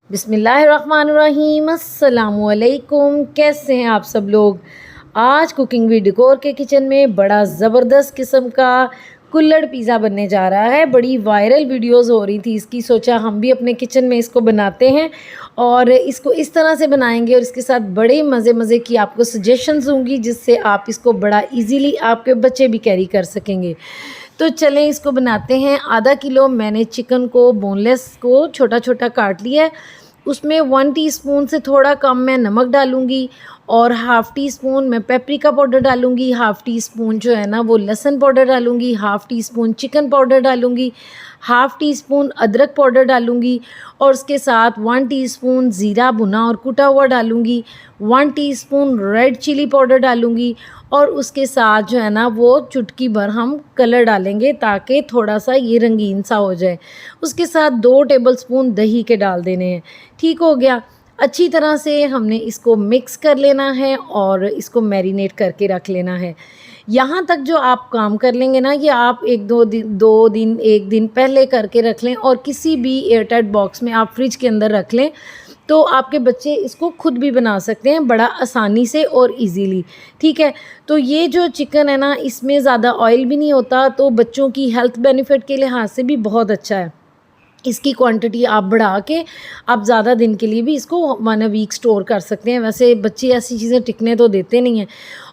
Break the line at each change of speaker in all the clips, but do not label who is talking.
बिस्मिल्लाहिर्रहमानिर्रहीम, अस्सलामुअलैकुम। कैसे हैं आप सब लोग। आज कुकिंग विद डेकोर के किचन में बड़ा ज़बरदस्त किस्म का कुल्हड़ पिज़्ज़ा बनने जा रहा है। बड़ी वायरल वीडियोस हो रही थी इसकी, सोचा हम भी अपने किचन में इसको बनाते हैं और इसको इस तरह से बनाएंगे और इसके साथ बड़े मज़े की आपको सजेशंस दूंगी जिससे आप इसको बड़ा इजीली आपके बच्चे भी कैरी कर सकेंगे। तो चलें इसको बनाते हैं। आधा किलो मैंने चिकन को बोनलेस को छोटा छोटा काट लिया है। उसमें 1 टीस्पून से थोड़ा कम मैं नमक डालूँगी और हाफ़ टी स्पून मैं पेपरिका पाउडर डालूँगी, हाफ़ टी स्पून जो है ना वो लहसुन पाउडर डालूँगी, half teaspoon chicken powder डालूँगी, हाफ़ टी स्पून अदरक पाउडर डालूँगी और उसके साथ 1 टीस्पून ज़ीरा भुना और कुटा हुआ डालूँगी, 1 टीस्पून रेड चिली पाउडर डालूँगी और उसके साथ जो है ना वो चुटकी भर हम कलर डालेंगे ताकि थोड़ा सा ये रंगीन सा हो जाए। उसके साथ 2 टेबलस्पून दही के डाल देने हैं। ठीक हो गया। अच्छी तरह से हमने इसको मिक्स कर लेना है और इसको मैरिनेट करके रख लेना है। यहाँ तक जो आप काम कर लेंगे ना, ये आप 1 दिन पहले करके रख लें और किसी भी एयरटाइट बॉक्स में आप फ्रिज के अंदर रख लें तो आपके बच्चे इसको खुद भी बना सकते हैं बड़ा आसानी से और इजीली। ठीक है, तो ये जो चिकन है ना इसमें ज़्यादा ऑयल भी नहीं होता, तो बच्चों की हेल्थ बेनिफिट के लिहाज से भी बहुत अच्छा है। इसकी क्वांटिटी आप बढ़ा के आप ज़्यादा दिन के लिए भी इसको 1 वीक स्टोर कर सकते हैं। वैसे बच्चे ऐसी चीज़ें टिकने तो देते नहीं हैं।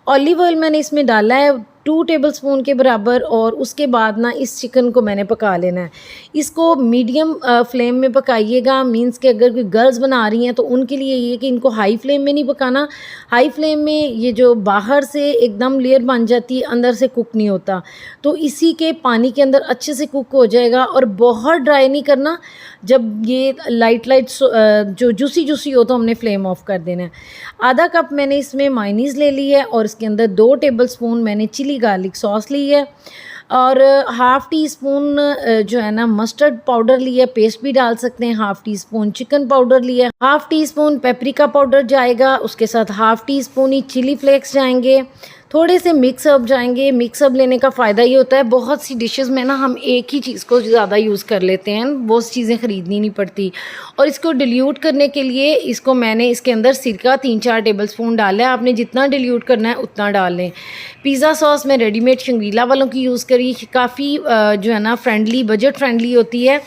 ऑलिव ऑयल मैंने इसमें डाला है 2 टेबलस्पून के बराबर और उसके बाद ना इस चिकन को मैंने पका लेना है। इसको मीडियम फ्लेम में पकाइएगा। मींस कि अगर कोई गर्ल्स बना रही हैं तो उनके लिए ये कि इनको हाई फ्लेम में नहीं पकाना। हाई फ्लेम में ये जो बाहर से एकदम लेयर बन जाती है, अंदर से कुक नहीं होता, तो इसी के पानी के अंदर अच्छे से कुक हो जाएगा। और बहुत ड्राई नहीं करना, जब ये लाइट जो जूसी हो तो हमने फ्लेम ऑफ कर देना है। आधा कप मैंने इसमें मायोनीज़ ले ली है और इसके अंदर 2 टेबलस्पून मैंने चिली गार्लिक सॉस ली है और हाफ़ टी स्पून जो है ना मस्टर्ड पाउडर लिया, पेस्ट भी डाल सकते हैं। Half teaspoon chicken powder लिया, half teaspoon paprika powder जाएगा, उसके साथ हाफ़ टी स्पून ही चिली फ्लेक्स जाएंगे, थोड़े से मिक्सअप जाएंगे। मिक्सअप लेने का फ़ायदा ये होता है बहुत सी डिशेस में ना हम एक ही चीज़ को ज़्यादा यूज़ कर लेते हैं, वो चीज़ें ख़रीदनी नहीं पड़ती। और इसको डिल्यूट करने के लिए इसको मैंने इसके अंदर सिरका 3-4 टेबलस्पून डाला है। आपने जितना डिल्यूट करना है उतना डाल लें। पिज़्ज़ा सॉस मैं रेडीमेड शंग्रीला वालों की यूज़ करी, काफ़ी जो है ना फ्रेंडली, बजट फ्रेंडली होती है।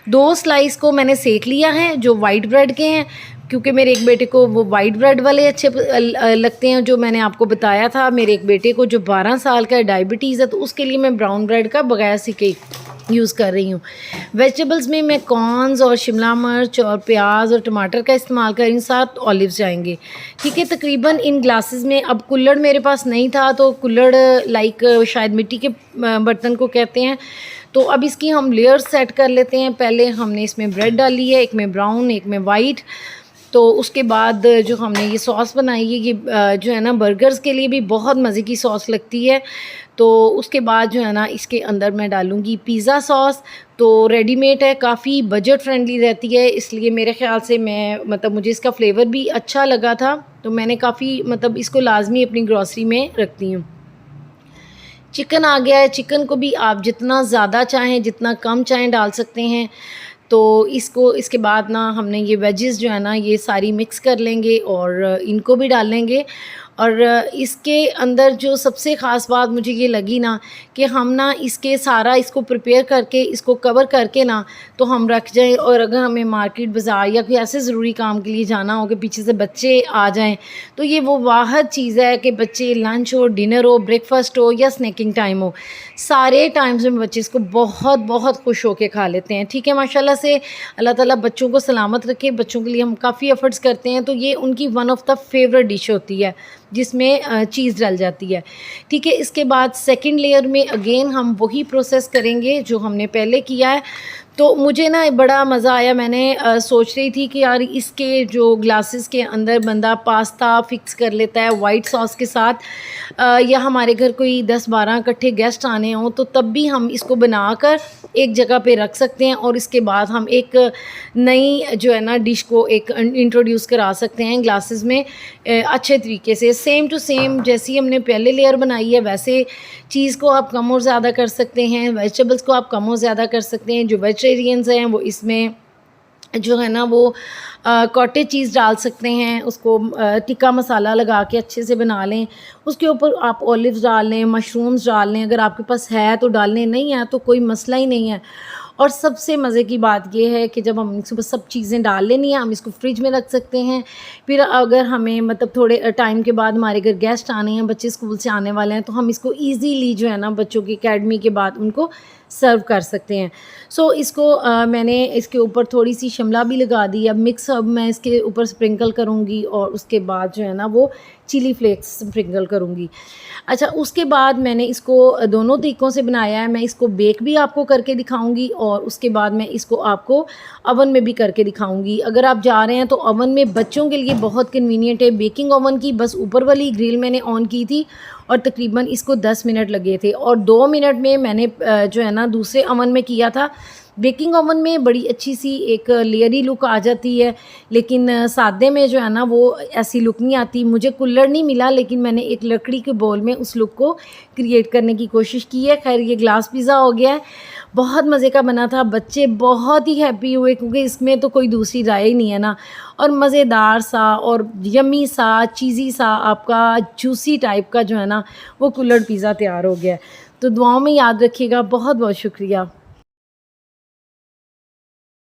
2 स्लाइस को मैंने सेक लिया है जो वाइट ब्रेड के हैं, क्योंकि मेरे एक बेटे को वो वाइट ब्रेड वाले अच्छे लगते हैं जो मैंने आपको बताया था। मेरे एक बेटे को जो 12 साल का डायबिटीज़ है तो उसके लिए मैं ब्राउन ब्रेड का बगैर सिके यूज़ कर रही हूँ। वेजिटेबल्स में मैं कॉर्न्स और शिमला मिर्च और प्याज और टमाटर का इस्तेमाल कर रही हूँ, साथ ऑलिव्स जाएंगे। ठीक है, तकरीबन इन ग्लासेस में, अब कुल्हड़ मेरे पास नहीं था तो कुल्हड़ लाइक शायद मिट्टी के बर्तन को कहते हैं, तो अब इसकी हम लेयर्स सेट कर लेते हैं। पहले हमने इसमें ब्रेड डाली है, एक में ब्राउन एक में वाइट। तो उसके बाद जो हमने ये सॉस बनाई है, ये जो है ना बर्गर्स के लिए भी बहुत मज़े की सॉस लगती है। तो उसके बाद जो है ना इसके अंदर मैं डालूँगी पिज़्ज़ा सॉस। तो रेडीमेड है, काफ़ी बजट फ्रेंडली रहती है, इसलिए मेरे ख़्याल से मुझे इसका फ्लेवर भी अच्छा लगा था तो मैंने काफ़ी इसको लाजमी अपनी ग्रॉसरी में रखती हूँ। चिकन आ गया है, चिकन को भी आप जितना ज़्यादा चाहें जितना कम चाहें डाल सकते हैं। तो इसके बाद ना हमने ये वेजेस जो है ना ये सारी मिक्स कर लेंगे और इनको भी डाल लेंगे। और इसके अंदर जो सबसे ख़ास बात मुझे ये लगी ना कि हम ना इसको प्रिपेयर करके इसको कवर करके ना तो हम रख जाएं, और अगर हमें मार्केट बाज़ार या कोई ऐसे ज़रूरी काम के लिए जाना हो कि पीछे से बच्चे आ जाएं तो ये वो वाहद चीज़ है कि बच्चे लंच हो, डिनर हो, ब्रेकफास्ट हो या स्नैकिंग टाइम हो, सारे टाइम्स में बच्चे इसको बहुत बहुत खुश होकर खा लेते हैं। ठीक है, माशाल्लाह से अल्लाह ताला बच्चों को सलामत रखे। बच्चों के लिए हम काफ़ी एफ़र्ट्स करते हैं तो ये उनकी one of the favourite dish होती है जिसमें चीज़ डल जाती है। ठीक है, इसके बाद सेकंड लेयर में अगेन हम वही प्रोसेस करेंगे जो हमने पहले किया है। तो मुझे ना बड़ा मज़ा आया। मैंने सोच रही थी कि यार इसके जो ग्लासेस के अंदर बंदा पास्ता फिक्स कर लेता है वाइट सॉस के साथ, या हमारे घर कोई 10-12 इकट्ठे गेस्ट आने हों तो तब भी हम इसको बनाकर एक जगह पे रख सकते हैं और इसके बाद हम एक नई जो है ना डिश को एक इंट्रोड्यूस करा सकते हैं ग्लासेस में अच्छे तरीके से। सेम टू सेम जैसी हमने पहले लेयर बनाई है वैसे चीज़ को आप कम और ज़्यादा कर सकते हैं, वेजिटेबल्स को आप कम और ज़्यादा कर सकते हैं। जो वेजिटेरियंस हैं वो इसमें जो है ना वो कॉटेज चीज़ डाल सकते हैं, उसको टिक्का मसाला लगा के अच्छे से बना लें। उसके ऊपर आप ऑलिव्स डाल लें, मशरूम्स डाल लें, अगर आपके पास है तो डाल लें, नहीं है तो कोई मसला ही नहीं है। और सबसे मज़े की बात ये है कि जब हम इसमें सब चीज़ें डाल लेनी है, हम इसको फ्रिज में रख सकते हैं। फिर अगर हमें मतलब थोड़े टाइम के बाद हमारे घर गेस्ट आने हैं, बच्चे स्कूल से आने वाले हैं, तो हम इसको ईज़िली जो है ना बच्चों की अकेडमी के बाद उनको सर्व कर सकते हैं। सो इसको मैंने इसके ऊपर थोड़ी सी शिमला भी लगा दी। अब मिक्स अब मैं इसके ऊपर स्प्रिंकल करूँगी और उसके बाद जो है ना वो चिली फ्लेक्स स्प्रिंकल करूँगी। अच्छा, उसके बाद मैंने इसको दोनों तरीक़ों से बनाया है। मैं इसको बेक भी आपको करके दिखाऊँगी और उसके बाद मैं इसको आपको ओवन में भी करके दिखाऊँगी। अगर आप जा रहे हैं तो ओवन में बच्चों के लिए बहुत कन्वीनियंट है। बेकिंग ओवन की बस ऊपर वाली ग्रिल मैंने ऑन की थी और तकरीबन इसको 10 मिनट लगे थे और 2 मिनट में मैंने जो है ना दूसरे ओवन में किया था। बेकिंग ओवन में बड़ी अच्छी सी एक लेयरी लुक आ जाती है, लेकिन सादे में जो है ना वो ऐसी लुक नहीं आती। मुझे कुल्हड़ नहीं मिला, लेकिन मैंने एक लकड़ी के बोल में उस लुक को क्रिएट करने की कोशिश की है। खैर, ये ग्लास पिज़्ज़ा हो गया है, बहुत मज़े का बना था। बच्चे बहुत ही हैप्पी हुए क्योंकि इसमें तो कोई दूसरी राय ही नहीं है ना। और मज़ेदार सा और यम्मी सा, चीज़ी सा, आपका जूसी टाइप का जो है ना वो कुल्हड़ पिज़्ज़ा तैयार हो गया है। तो दुआओं में याद रखिएगा। बहुत बहुत शुक्रिया।